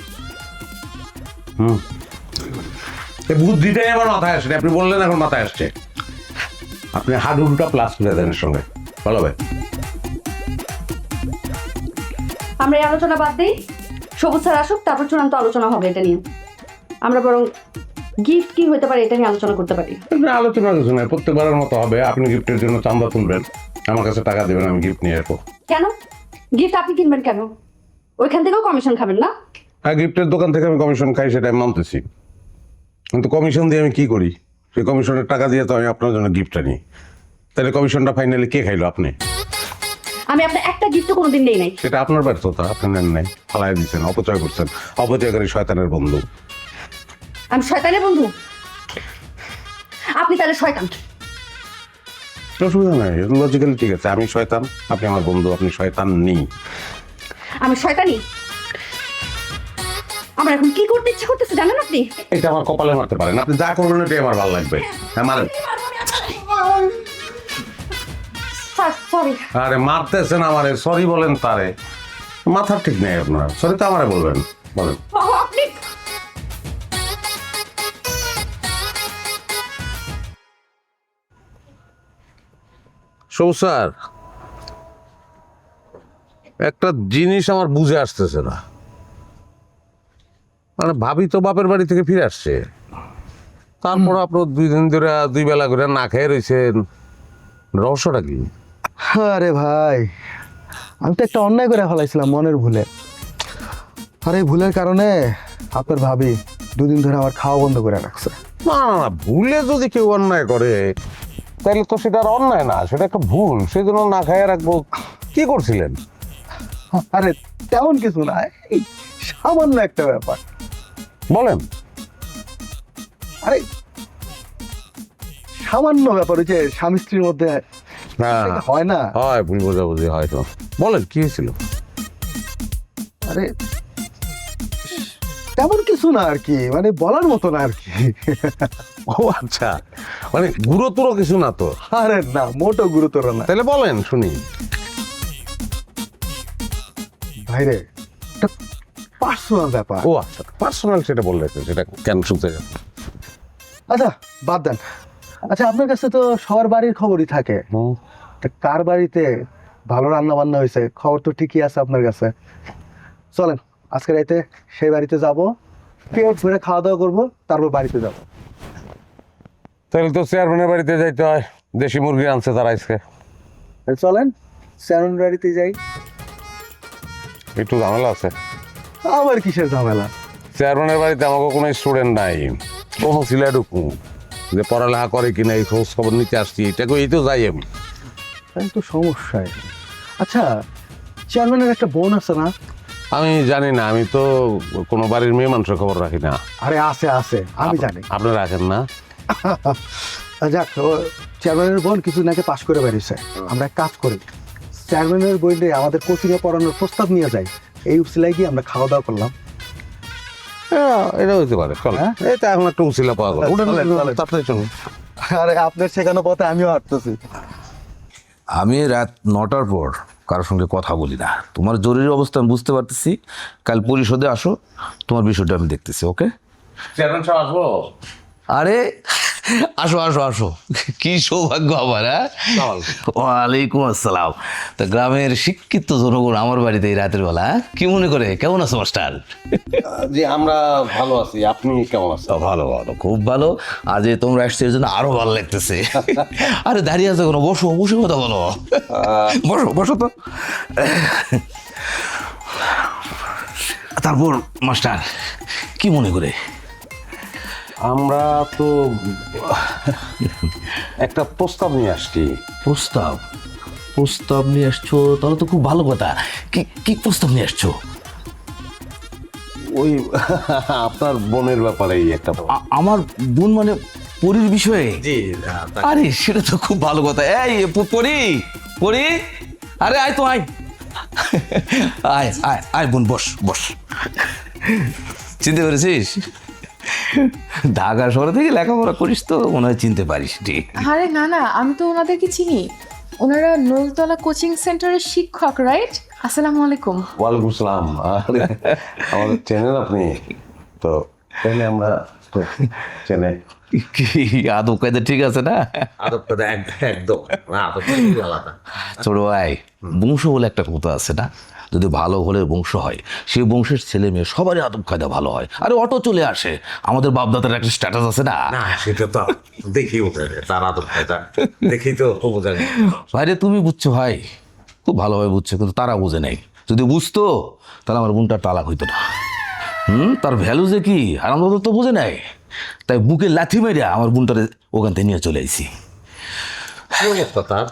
এই বুদ্ধিটাই আমার মাথায় আসে, আপনি বললেন এখন মাথায় আসছে। আপনি হাডুডুটা প্লাস করে দেন এর সঙ্গে, ভালো হবে। আমরা এই আলোচনা বাদ দিই, সবুজ স্যার আসুক, তারপর চূড়ান্ত আলোচনা হবে এটা নিয়ে। আমরা বরং গিফট কি হতে পারে এটা নিয়ে আলোচনা করতে পারি। আলোচনা কিছু নয়, প্রত্যেকবারের মতো হবে। আপনি গিফটের জন্য চান্দা তুলবেন, আমার কাছে টাকা দেবেন, আমি গিফট নিয়ে আসবো। কেন গিফট আপনি কিনবেন কেন? ওইখান থেকেও কমিশন খাবেন না? হ্যাঁ, গিফটের দোকান থেকে আমি কমিশন খাই, সেটা আমি মানতেছি, কিন্তু কমিশন দিয়ে আমি কি করি? সেই কমিশনের টাকা দিয়ে তো আমি আপনার জন্য গিফট আনি। তাহলে কমিশনটা ফাইনালি কে খাইলো? আপনি। আমি আপনার একটা গিফটও কোনোদিন নেই নাই। সেটা আপনার ব্যর্থতা, আপনি নেন নাই, ফালাই দিচ্ছেন, অপচয় করছেন। অপচয়কারী শয়তানের বন্ধু। আমি শয়তানের বন্ধু? আপনি তাহলে শয়তান। অসুবিধা নাই, লজিক্যালি ঠিক আছে। আমি শয়তান, আপনি আমার বন্ধু, আপনি শয়তান নেই। আমি শয়তানি? আমার এখন কি করতে ইচ্ছা করতেছে জানেন আপনি? এটা আমার কপালে মারতে পারেন, আপনি যা করবেন এটাই আমার ভালো লাগবে। হ্যাঁ মারেন। সরি। আরে মারতেছেন আমারে, সরি বলেন তারে। মাথা ঠিক নেই আপনার, সরি তো আমারে বলবেন, বলেন। আপনি সবুজ স্যার, একটা জিনিস আমার বুঝে আসতেছে না। মানে ভাবি তো বাপের বাড়ি থেকে ফিরে আসছে, তারপর আপনার 2 দিন ধরে 2 বেলা করে না খেয়ে রয়েছেন, রহস্যটা কি? আরে ভাই, আমি তো একটা অন্যায় করে ফেলাইছিলাম মনের ভুলে। আর এই ভুলের কারণে আপনার ভাবি 2 দিন ধরে আমার খাওয়া বন্ধ করে রাখছে। না না না, ভুলে যদি কেউ অন্যায় করে তাহলে তো সেটা আর অন্যায় না, সেটা একটা ভুল, সেই জন্য না খাইয়ে রাখবো। কি করছিলেন? আরে তেমন কিছু না, এই সামান্য একটা ব্যাপার। বলেন। আরে সামান্য ব্যাপার, ওই যে স্বামী স্ত্রীর মধ্যে হ্যাঁ হয় না? হয়, ভুল বোঝাবুঝি হয় তো। বলেন কি হয়েছিল? আরে তেমন কিছু না আর কি, মানে বলার মতো না আর কি। ও আচ্ছা, মানে গুরুতর কিছু না তো? আরে না, মোটো গুরুতর না। তাহলে বলেন শুনি। ভাইরে, একটা পার্সোনাল ব্যাপার। ও আচ্ছা, পার্সোনাল, সেটা বললে তো সেটা কেন শুনতে যাবে? আচ্ছা বাদ দেন। আচ্ছা, আপনার কাছে তো সবার বাড়ির খবরই থাকে, তা কার বাড়িতে ভালো রান্না বান্না হয়েছে খবর তো ঠিকই আছে আপনার কাছে। চলেন আজকে রাইতে সেই বাড়িতে যাব, পেট ভরে খাওয়া দাওয়া করবো, তারপর বাড়িতে যাব। তাহলে তো চেয়ারম্যানের বাড়িতে যাইতে হয়, দেশি মুরগি আনছে তারা আজকে। চলেন চেয়ারম্যান বাড়িতে যাই। একটু ঝামেলা আছে। আবার কিসের ঝামেলা? চেয়ারম্যানের বাড়িতে আমাকে কোনো স্টুডেন্ট নাই, কোনো ছেলে ঢুকু যে পড়ালেখা করে কিনা এই খোঁজ খবর নিতে আসছি, এটাকে এই তো যাই আমি। তাই তো সমস্যায়। আচ্ছা, চেয়ারম্যানের একটা বোন আছে না? আমি জানি না, আমি তো কোনো বাড়ির মেয়ে মানুষের খবর রাখি না। আরে আছে আছে, আমি জানি। আপনি রাখেন না? যাক, চেয়ারম্যানের বোন কিছু নাকি পাশ করে বেরিয়েছে। আমরা এক কাজ করি, চেয়ারম্যানের বইলে আমাদের কোচিংয়ে পড়ানোর প্রস্তাব নিয়ে যাই, এই উসিলায় গিয়ে আমরা খাওয়া দাওয়া করলাম। হ্যাঁ, এটা হইতে পারে। হ্যাঁ? এটা এখন একটা উচিলা পাওয়া গেল। তাড়াতাড়ি চলুন। আরে আপনার শেখানো পথে আমিও হাঁটতেছি। আমি রাত 9টার পর কারোর সঙ্গে কথা বলি না। তোমার জরুরি অবস্থা আমি বুঝতে পারতেছি, কাল পরিষদে আসো, তোমার বিষয়টা আমি দেখতেছি। ওকে? চেয়ারম্যান সাহেব আসবো? আরে আসো আসো আসো, কি সৌভাগ্য আমার। হ্যাঁ, ওয়ালাইকুম আসসালাম। তা গ্রামের শিক্ষিত জনগণ আমার বাড়িতে এই রাতের বেলা, হ্যাঁ? কি মনে করে, কেমন আছো মাস্টার? জি আমরা ভালো আছি, আপনি কেমন আছেন? ভালো ভালো, খুব ভালো। আজ এই তোমরা আসছো এর জন্য আরো ভালো লাগতেছে। আরে দাঁড়িয়ে আছো কোনো, বসো, বসে কথা বলো। বসো বসো তো। তারপর মাস্টার কি মনে করে? আমরা তো একটা প্রস্তাব নিয়ে আসছি। প্রস্তাব? প্রস্তাব নিয়ে আসছো, তাহলে তো খুব ভালো কথা। কি কি প্রস্তাব নিয়ে আসছো? ওই আপনার বোনের ব্যাপারেই একটা। আমার বোন মানে পরীর বিষয়ে? জি। আরে সেটা তো খুব ভালো কথা। এই পরী, পরী, আরে আয় তো, আয় আয় আয় আয় বোন, বস বস। চিনতে পেরেছিস? ঢাকা শহরে থেকে লেখাপড়া করিস তো মনে হয় চিনতে পারিস। ঠিক? আরে না না, আমি তো ওনাদেরকে চিনি। ওনারা নলতলা কোচিং সেন্টারের শিক্ষক, রাইট? আসসালামু আলাইকুম। ওয়ালাইকুম সালাম। আরে আমাদের চেনেন আপনি তো? তাহলে আমরা তো চেনে। কি আদব কায়দা ঠিক আছে না? আদব কায়দা একদম না, আদব কায়দা আলাদা। ছোট ভাই, বংশ বলে একটা কথা আছে না? যদি ভালো ঘরের বংশ হয়, সেই বংশের ছেলে মেয়ে সবারই আদব কায়দা ভালো হয়। আরে অটো চলে আসে, আমাদের বাপদাদার একটা স্ট্যাটাস আছে না? না সেটা তো দেখি বোঝা যায়, তার আদব কায়দা দেখি তো বোঝা যায়। ভাইরে তুমি বুঝছো ভাই, খুব ভালোভাবে বুঝছো, কিন্তু তারা বুঝে নেই। যদি বুঝতো তাহলে আমার বোনটার তালাক হইতো না। তার ভ্যালু যে কি আর আমাদের তো বুঝে নেয়, তাই বুকে লাথি মেরে আমার বোনটারে ওখান থেকে নিয়ে চলে আইছি। তার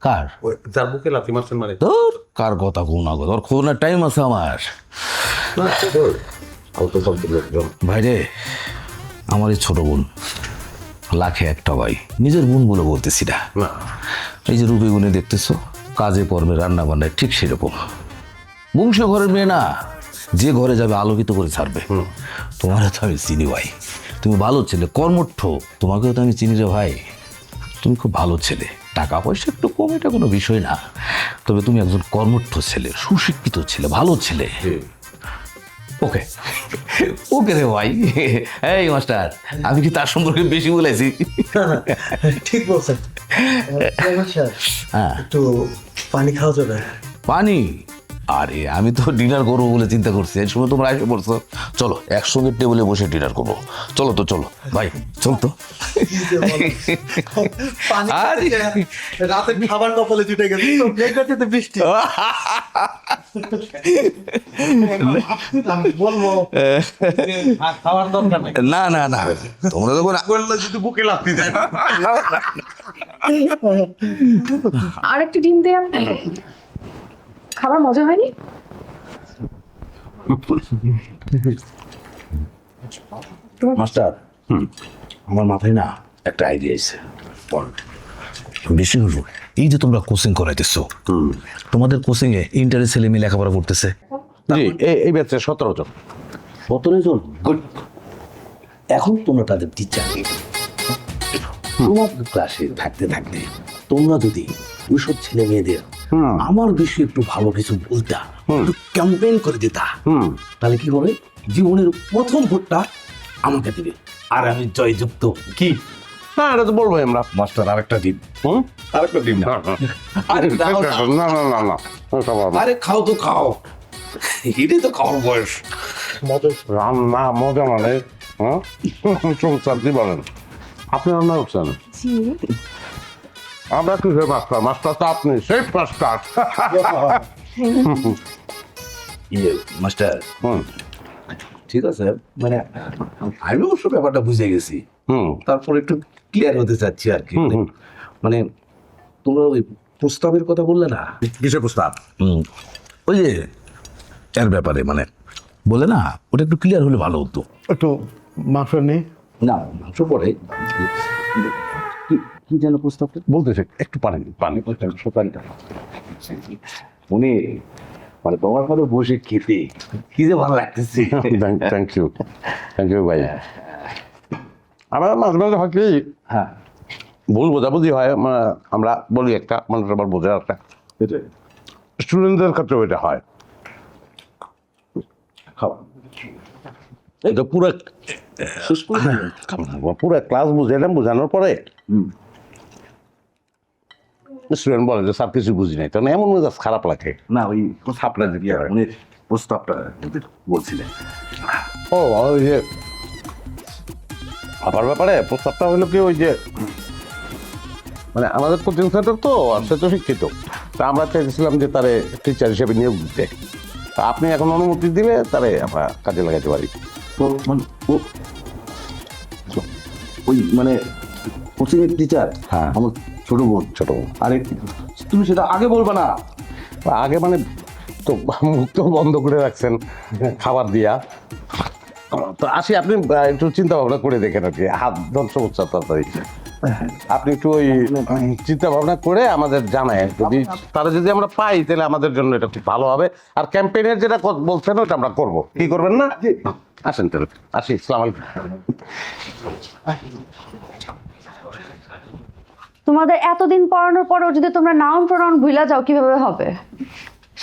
কার? যার বুকে লাথি মারছেন মানে? তোর কার কথা কোন না, তোর খোঁজের টাইম আছে আমার। ভাইরে, আমার এই ছোট বোন, লাখে একটা ভাই, নিজের বোন বলে বলতেছি না। এই যে রূপে গুণে দেখতেছো, কাজে কর্মে রান্না বান্নায় ঠিক সেরকম। বংশ ঘরের মেয়ে না, যে ঘরে যাবে আলোকিত করে ছাড়বে। তোমার তো আমি চিনি ভাই, তুমি ভালো ছেলে, কর্মঠ, তোমাকেও তো আমি চিনি রে ভাই। তুমি খুব ভালো ছেলে, টাকা পয়সা একটু কম, এটা কোনো বিষয় না, তবে তুমি একজন কর্মঠ ছেলে, সুশিক্ষিত ছেলে, ভালো ছেলে। ওকে, ওকে রে ভাই। এই মাস্টার, আমি কি তার সম্পর্কে বেশি বলেছি? ঠিক বলছেন। হ্যাঁ, একটু পানি খাওয়া যাবে? পানি? আরে আমি তো ডিনার করবো বলে চিন্তা করছি, এই সময় তোমরা এসে পড়ছো। চলো একসঙ্গে টেবিলে বসে ডিনার করবো। চলো তো, চলো ভাই, চল তো। আরে, রাতের খাবার কপালে জুটে গেছে, বৃষ্টি। বলবো খাওয়ার দরকার নেই। না না না, তোমরা যখন বললে যদি বুকে লাগতে দেয়। আর একটা ডিম দে আমি। খাবার মজা হয়নি? মাস্টার, আমার মাথায় না একটা আইডিয়া আছে। বেশি হলো, এই যে তোমরা কোচিং করাইতেছো, তোমাদের কোচিং এ ইন্টারের ছেলে মেয়ে লেখাপড়া করতেছে। জি, এই ব্যাচে 17 জন। 17 জন? গুড। এখন তোমরা তাদের টিচার। তোমাদের ক্লাসে থাকতে থাকতে তোমরা যদি ওইসব ছেলে মেয়েদের আমার বিষয়ে একটু ভালো কিছু বলতা, একটু ক্যাম্পেইন করে দিতা, তাহলে কি হবে? জীবনের প্রথম ভোটটা আমাকে দিবে, আর আমি জয়যুক্ত। কি? না, এটা তো বলবো আমরা। মাস্টার আরেকটা দিন। আরেকটা দিন না। না না না না, আরে খাও তো খাও, এটাই তো খাওয়ার বয়স। রান্না মজা মানে, হ্যাঁ চলছে কি বলেন? আপনি রান্না করছেন? আমরা কি মাস্টার? মাস্টার তো আপনি, সেই মাস্টার। ইয়ে মাস্টার, ঠিক আছে, মানে আমি অবশ্য ব্যাপারটা বুঝে গেছি, তারপর একটু ক্লিয়ার হতে চাচ্ছি আর কি। মানে তোমরা ওই প্রস্তাবের কথা বললে না? কিসের প্রস্তাব? ওই যে এর ব্যাপারে মানে বলে না, ওটা একটু ক্লিয়ার হলে ভালো হতো। একটু মাংস নেই? না, মাংস পরে। কি যেন প্রস্তাবটা বলতেছে, একটু পানি উনি মানে তোমার কথা বসে খেতে কি যে ভালো লাগতেছে। থ্যাংক ইউ ভাই। আমার মাঝে মাঝে হয় কি, হ্যাঁ, ভুল বোঝাবুঝি হয়। আমরা বলি একটা, মানুষ আবার বোঝে একটা। স্টুডেন্টদের ক্ষেত্রে ওইটা হয়। এটা পুরো ক্লাস বুঝাইলাম, বোঝানোর পরে স্টুডেন্ট বলে যে স্যার কিছু বুঝি নাই, তখন এমন মেজাজ খারাপ লাগে। না ওই আপনার উনি প্রস্তাবটা বলছিলেন। ও ওই যে আবার ব্যাপারে প্রস্তাবটা হলো কি, ওই যে মানে আমাদের কোচিং সেন্টার তো, আর সে তো শিক্ষিত, তা আমরা চাইছিলাম যে তারে টিচার হিসেবে নিয়োগ দিতে। তা আপনি এখন অনুমতি দিলে তারে আমরা কাজে লাগাইতে পারি। ওই মানে কোচিং এর টিচার? হ্যাঁ, আমার ছোট বোন। আরে তুমি সেটা আগে বলবা না? আগে মানে তো মুখ তো বন্ধ করে রাখছেন খাবার দিয়া। তো আসি, আপনি একটু চিন্তা ভাবনা করে দেখেন আর কি, হাত ধ্বংস হচ্ছে তাড়াতাড়ি। আপনি একটু ওই চিন্তা ভাবনা করে আমাদের জানায়, যদি আমরা পাই তাহলে আমাদের জন্য এটা খুব ভালো হবে। আর ক্যাম্পেইনের যেটা বলছেন ওটা আমরা করবো। কি করবেন না? আসেন তাহলে, আসি। আসসালামু আলাইকুম। তোমাদের এতদিন পড়ানোর পরেও যদি তোমরা নাউন প্রোনাউন ভুলে যাও, কিভাবে হবে?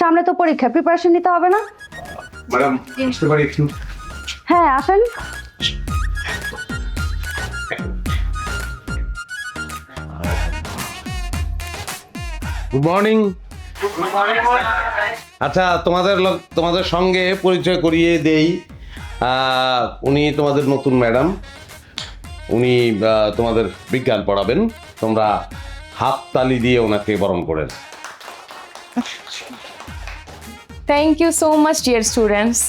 সামনে তো পরীক্ষা, প্রিপারেশন নিতে হবে না? ম্যাডাম আসতে পারি একটু? হ্যাঁ, আসেন। Good morning. আচ্ছা, তোমাদের সঙ্গে পরিচয় করিয়ে দেই। উনি তোমাদের নতুন ম্যাডাম, উনি তোমাদের বিজ্ঞান পড়াবেন। তোমরা হাততালি দিয়ে ওনাকে বরণ করেন। Thank you so much dear students.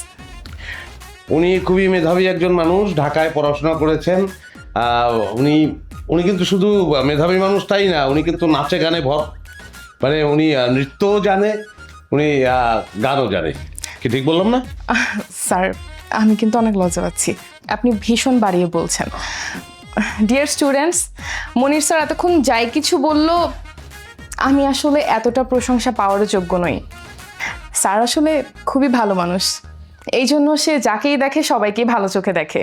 উনি খুবই মেধাবী একজন মানুষ, ঢাকায় পড়াশোনা করেছেন। উনি কিন্তু শুধু মেধাবী মানুষ তাই না, উনি কিন্তু নাচে গানে মানে উনি নৃত্যও জানে, উনি গানও জানে। কি ঠিক বললাম না? স্যার, আমি কিন্তু অনেক লজ্জা পাচ্ছি, আপনি ভীষণ বাড়িয়ে বলছেন। ডিয়ার স্টুডেন্টস, মনির স্যার এতক্ষণ যাই কিছু বলল, আমি আসলে এতটা প্রশংসা পাওয়ারও যোগ্য নই। স্যার আসলে খুবই ভালো মানুষ, এই জন্য সে যাকেই দেখে সবাইকেই ভালো চোখে দেখে।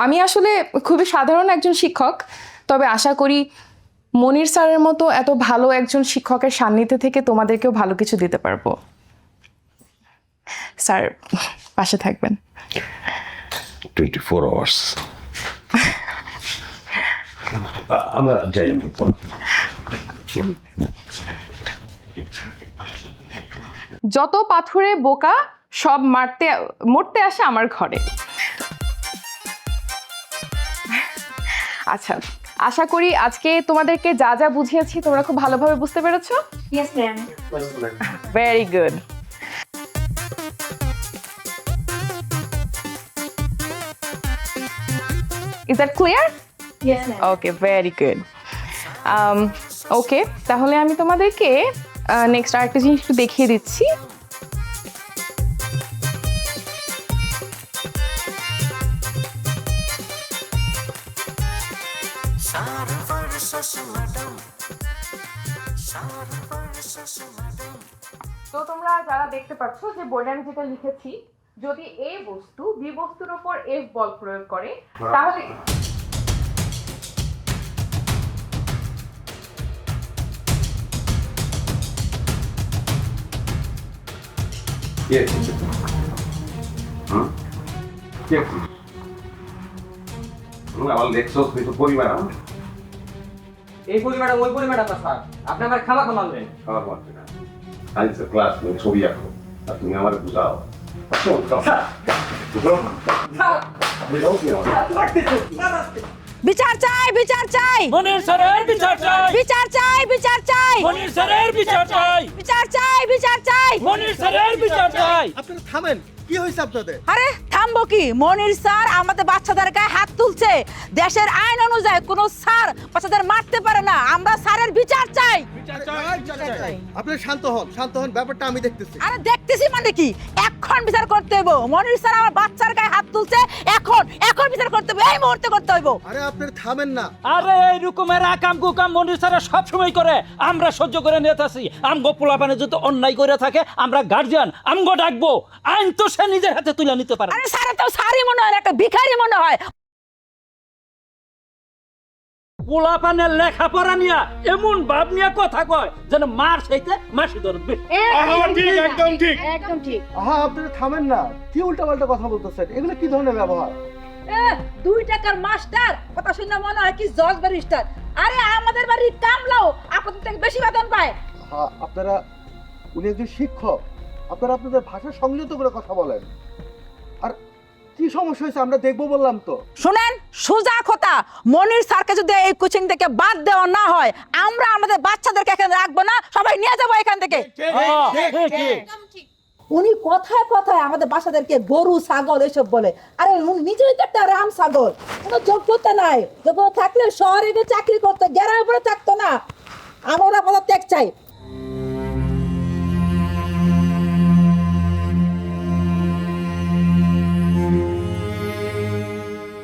আমি আসলে খুবই সাধারণ একজন শিক্ষক, তবে আশা করি মনির স্যারের মতো এত ভালো একজন শিক্ষকের সান্নিধ্যে থেকে তোমাদেরকেও ভালো কিছু দিতে পারবো। স্যার, পাশে থাকবেন। 24 hours আমরা যাই। যত পাথরে বোকা সব মরতে আসে আমার ঘরে। আচ্ছা, আশা করি আজকে তোমাদেরকে যা যা বুঝিয়েছি তোমরা খুব ভালোভাবে বুঝতে পেরেছো। Yes, ma'am. Very good. Is that clear? Yes, ma'am. Okay, very good. Okay, তাহলে আমি তোমাদেরকে নেক্সট আরেকটা জিনিস একটু দেখিয়ে দিচ্ছি। তো তোমরা যারা দেখতে পাচ্ছ যে বোর্ডে আমি যেটা লিখেছি, যদি এ বস্তু বি বস্তুর উপর এফ বল প্রয়োগ করে তাহলে আমার লেকচার কিছু পরিমাণ এই পরিমাণটা ওই পরিমাণটা না স্যার, আপনি আমার খাওয়া খামালেন। খাবার পারছি না। সায়েন্সের ক্লাস ছবি আঁকো আর তুমি আমার বুঝাও। বিচার চাই, বিচার চাই, মনির স্যারের বিচার চাই, বিচার চাই, বিচার চাই, মনির স্যারের বিচার চাই, বিচার চাই, বিচার চাই। মনির স্যারের বিচার চাই। আপনারা থামেন, কি হয়েছে আপনাদের? আরে থামবো কি? মনির স্যার আমাদের বাচ্চাদের গায়ে হাত তুলছে। দেশের আইন অনুযায়ী কোনো স্যার বাচ্চাদের মারতে পারে না। আমরা স্যারের বিচার চাই। আপনি শান্ত হন, ব্যাপারটা আমি দেখতেছি। আরে দেখতেছি মানে কি? এখন বিচার করতে হইব। মনির স্যার আমার বাচ্চার গায়ে হাত তুলছে, এখন বিচার করতে হইব, এই মুহূর্তে করতে হইব। আরে আপনারা থামেন না। আরে এই রকমের আকাম কুকাম মনির স্যার সব সময় করে, আমরা সহ্য করে নিতেছি। আমগো পোলাপানে যদি অন্যায় করে থাকে আমরা গার্জিয়ান আমগো ডাকবো। আইন তো সে নিজের হাতে তুলে নিতে পারে। আরে স্যার তো স্যারই মনে হয়, একটা ভিখারি মনে হয়। পোলাপানের লেখাপড়া নিয়ে এমন ভাব নিয়ে কথা কয় যেন মার চাইতে মাসি ধরবে। একদম ঠিক। আপনারা থামেন না, কি উল্টাপাল্টা কথা বলতেছেন? এগুলো কি ধরনের ব্যবহার? 2 টাকার মাস্টার কথা শুনে মনে হয় কি জজ ব্যারিস্টার। আরে আমাদের বাড়ির কামলাও আপনাদের থেকে বেশি বেতন পায়। আপনারা, উনি একজন শিক্ষক, আপনারা আপনাদের ভাষা সংযত করে কথা বলেন। আর কি সমস্যা হয়েছে আমরা দেখবো বললাম তো। শুনেন, সোজা কথা, মনির স্যারকে যদি এই কোচিং থেকে বাদ দেওয়া না হয়, আমরা আমাদের বাচ্চাদেরকে এখানে রাখবো না, সবাই নিয়ে যাবো এখান থেকে। উনি কথায় কথায় আমাদের বাচ্চাদেরকে গরু ছাগল এসব বলে। আরে উনি নিজেই তো একটা রাম ছাগল, কোনো যোগ্যতা নাই। যোগ্যতা থাকলে শহরে গিয়ে চাকরি করতো, গ্রামের উপরে থাকতো না। আমরা পদত্যাগ চাই।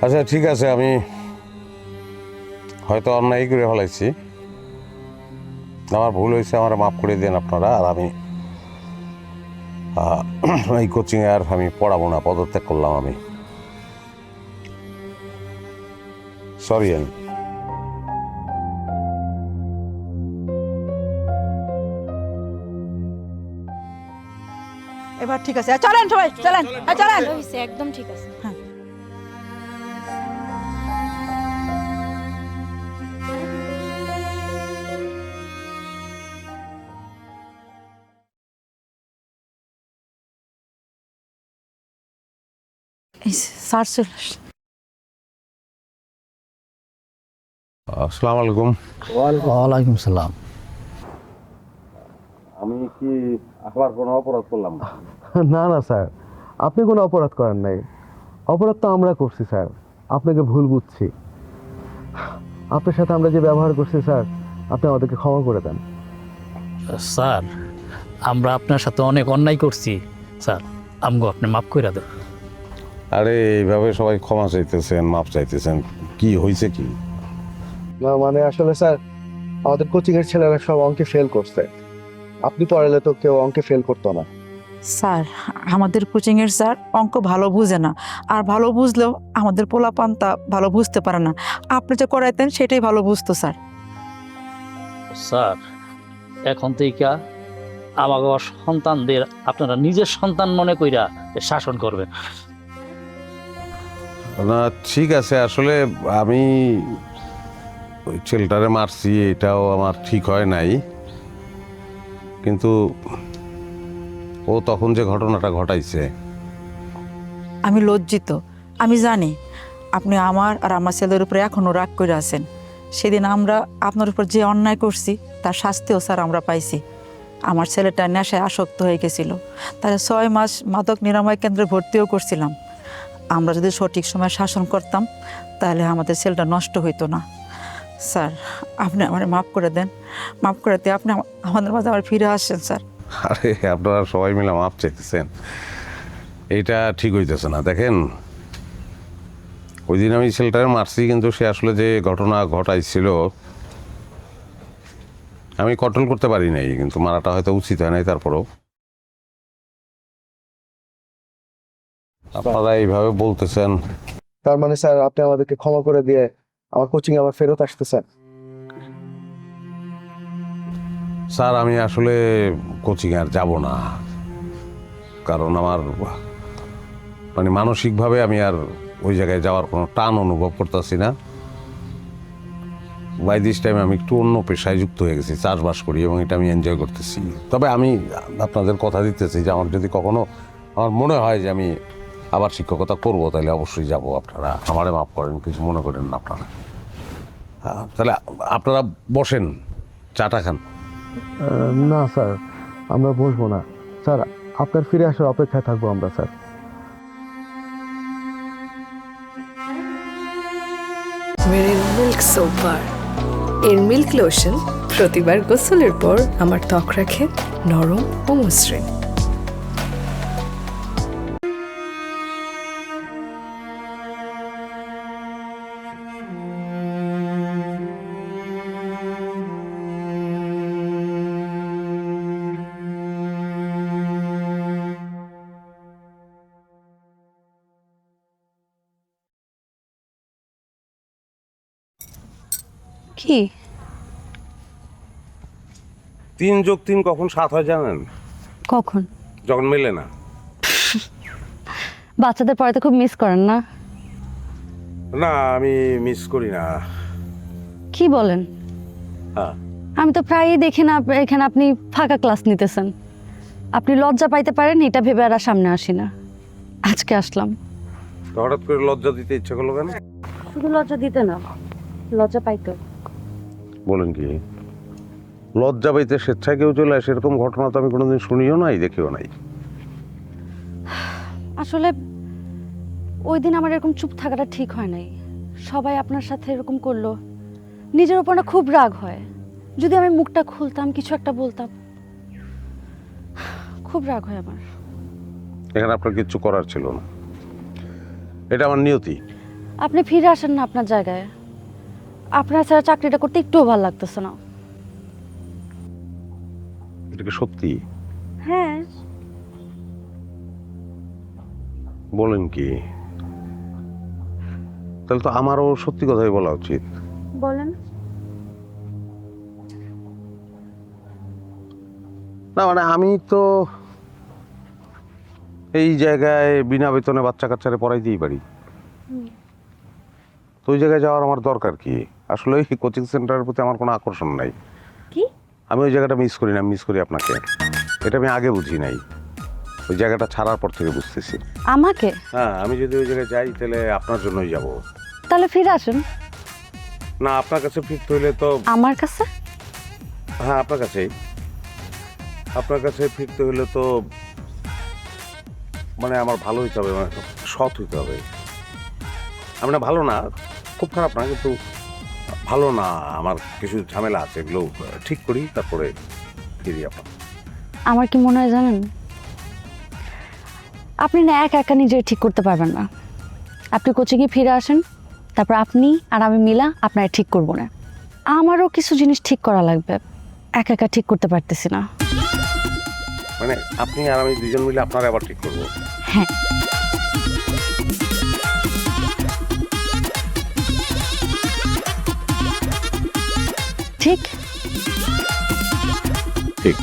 আচ্ছা ঠিক আছে, আমি হয়তো অন্যায় করে ফেলাইছি, আমার ভুল হয়েছে, আমার মাফ করে দেন আপনারা। আর আমি এই কোচিংয়ে আর আমি পড়াবো না, পদত্যাগ করলাম আমি। সরি। এবার ঠিক আছে, চলেন সবাই, চলেন চলেন। একদম ঠিক আছে। স্যার চলে আসছে। আসসালামু আলাইকুম। ওয়ালাইকুম সালাম। আমি কি আবার কোনো অপরাধ করলাম? না না স্যার, আপনি কোনো অপরাধ করেন নাই। অপরাধ তো আমরা করছি স্যার, আপনাকে ভুল বুঝছি। আপনার সাথে আমরা যে ব্যবহার করছি স্যার, আপনি আমাদেরকে ক্ষমা করে দেন। স্যার, আমরা আপনার সাথে অনেক অন্যায় করছি স্যার, আমগো আপনি মাফ করে দেন। আরে এইভাবে সবাই ক্ষমা চাইতেছেন, মাপ চাইতেছেন, কি হয়েছে কি? না মানে আসলে স্যার, আমাদের কোচিংয়ের ছেলেরা সব অঙ্কে ফেল করছে। আপনি পড়ালে তো কেউ অঙ্কে ফেল করতো না। স্যার, আমাদের কোচিংয়ের স্যার অঙ্ক ভালো বুঝে না, আর ভালো বুঝলেও আমাদের পোলাপানটা ভালো বুঝতে পারে না। আপনি যে করাইতেন সেটাই ভালো বুঝতো স্যার। স্যার, এখন থেকে আমাকে সন্তানদের আপনারা নিজের সন্তান মনে কইরা শাসন করবেন। না ঠিক আছে, আসলে আমি ওই ছেলেটারে মারছি, এটাও আমার ঠিক হয় নাই, কিন্তু ও তখন যে ঘটনাটা ঘটাইছে। আমি লজ্জিত। আমি জানি আপনি আমার আর আমার ছেলের উপরে এখনও রাগ করে আছেন। সেদিন আমরা আপনার উপর যে অন্যায় করছি তার শাস্তিও স্যার আমরা পাইছি। আমার ছেলেটা নেশায় আসক্ত হয়ে গেছিল, তারা 6 মাস মাদক নিরাময় কেন্দ্রে ভর্তিও করছিলাম। আমরা যদি সঠিক সময় শাসন করতাম তাহলে আমাদের ছেলেটা নষ্ট হইতো না। স্যার আপনি আমার মাফ করে দেন, মাফ করে দিয়ে আপনি আমাদের মাঝে আবার ফিরে আসছেন স্যার। আরে আপনারা সবাই মিলে মাপ চাইতেছেন, এইটা ঠিক হইতেছে না। দেখেন ওই দিন আমি ছেলেটারে মারছি, কিন্তু সে আসলে যে ঘটনা ঘটাইছিল আমি কন্ট্রোল করতে পারি নাই, কিন্তু মারাটা হয়তো উচিত হয় নাই। তারপরেও আপনারা এইভাবে বলতেছেন, তার মানে স্যার আপনি আমাদেরকে ক্ষমা করে দিয়ে আমার কোচিং আবার ফেরত আসতেছেন? স্যার আমি আসলে কোচিং আর যাব না, কারণ আমার মানে মানসিকভাবে আমি আর ওই জায়গায় যাওয়ার কোনো টান অনুভব করতেছি না। বাই দিস টাইম আমি একটু অন্য পেশায় যুক্ত হয়ে গেছি, চাষবাস করি এবং এটা আমি এনজয় করতেছি। তবে আমি আপনাদের কথা দিতেছি যে আমার যদি কখনো আমার মনে হয় যে আমি আবার শিক্ষকতা করব, তাহলে অবশ্যই যাব। আপনারা আমারে মাফ করেন, কিছু মনে করেন না আপনারা। তাহলে আপনারা বসেন, চাটা খান। না স্যার, আমরা বসবো না স্যার, আপনার ফিরে আসার অপেক্ষায় থাকবো আমরা স্যার। মেরে মিল্ক সোপ বার, এর মিল্ক লোশন প্রতিবার গোসলের পর আমার ত্বক রাখে নরম ও মসৃণ। কি 3 + 3 কখন 7 হয় জানেন? কখন? যখন মেলে না। বাচ্চাদের পড়াতে খুব মিস করেন না? না আমি মিস করি না। কি বলেন? হ্যাঁ আমি তো প্রায়ই দেখি না এখানে আপনি ফাঁকা ক্লাস নিতেছেন। আপনি লজ্জা পাইতে পারেন এটা ভেবে আর সামনে আসি না, আজকে আসলাম। তো হঠাৎ করে লজ্জা দিতে ইচ্ছা করলো কেন? শুধু লজ্জা দিতে না, লজ্জা পাইতো। বলেন কি? লজ্জা পাইতে স্বেচ্ছায় কেউ চলে আসে, এরকম ঘটনা তো আমি কোনোদিন শুনিও নাই, দেখিও নাই। আসলে ওই দিন আমার এরকম চুপ থাকাটা ঠিক হয় নাই। সবাই আপনার সাথে এরকম করলো, নিজের উপর না খুব রাগ হয়। যদি আমি মুখটা খুলতাম, কিছু একটা বলতাম, খুব রাগ হয় আমার। এখানে আপনার কিচ্ছু করার ছিল না, এটা আমার নিয়তি। আপনি ফিরে আসেন না আপনার জায়গায়। আপনার ছাড়া চাকরিটা করতে একটুও ভালো লাগতেছে না। এটা কি সত্যি? হ্যাঁ। বলেন কি? তাহলে তো আমারও সত্যি কথাই বলা উচিত। বলেন। না মানে আমি তো এই জায়গায় বিনা বেতনে বাচ্চা কাচ্চারে পড়াইতেই পারি, তো ওই জায়গায় যাওয়ার আমার দরকার কি? আসলে ওই কোচিং সেন্টারের প্রতি আমার কোনো আকর্ষণ নাই। কি? আমি ওই জায়গাটা মিস করি না, মিস করি আপনাকে। এটা আমি আগে বুঝি নাই, ওই জায়গাটা ছাড়ার পর থেকে বুঝতেছি। আমাকে? হ্যাঁ, আমি যদি ওই জায়গায় যাই তাহলে আপনার জন্যই যাব। তাহলে ফিরে আসুন। না, আপনার কাছে ফিরতে হইলে তো। আমার কাছে? হ্যাঁ আপনার কাছেই। আপনার কাছে ফিরতে হলে তো মানে আমার ভালো হইতে হবে, মানে সৎ হইতে হবে। আমি না ভালো না, খুব খারাপ না, কিন্তু ভালো না। আমার কিছু ঝামেলা আছে, এগুলো ঠিক করি তারপরে ফিরি। আপনার আমার কি মনে হয় জানেন, আপনি না একা একা নিজে ঠিক করতে পারবেন না। আপনি কোচিংয়ে ফিরে আসেন, তারপর আপনি আর আমি মিলা আপনার ঠিক করবো না। আমারও কিছু জিনিস ঠিক করা লাগবে, একা একা ঠিক করতে পারতেছি না। মানে আপনি আর আমি দুজন মিলে আপনারা আবার ঠিক করবো? হ্যাঁ। ঠিক ঠিক।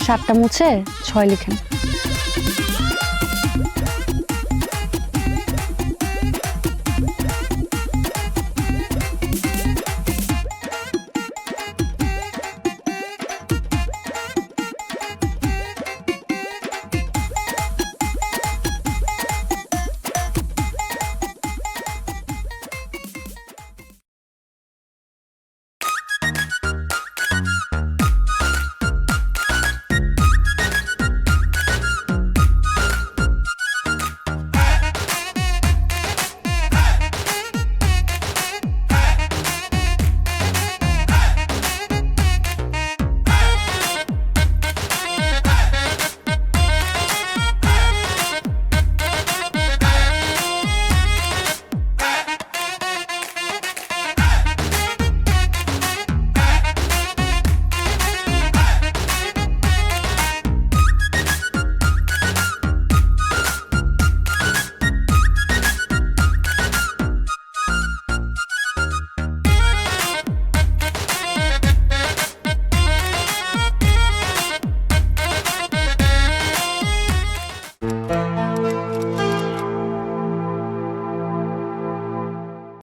7টা মুছে 6 লিখেন।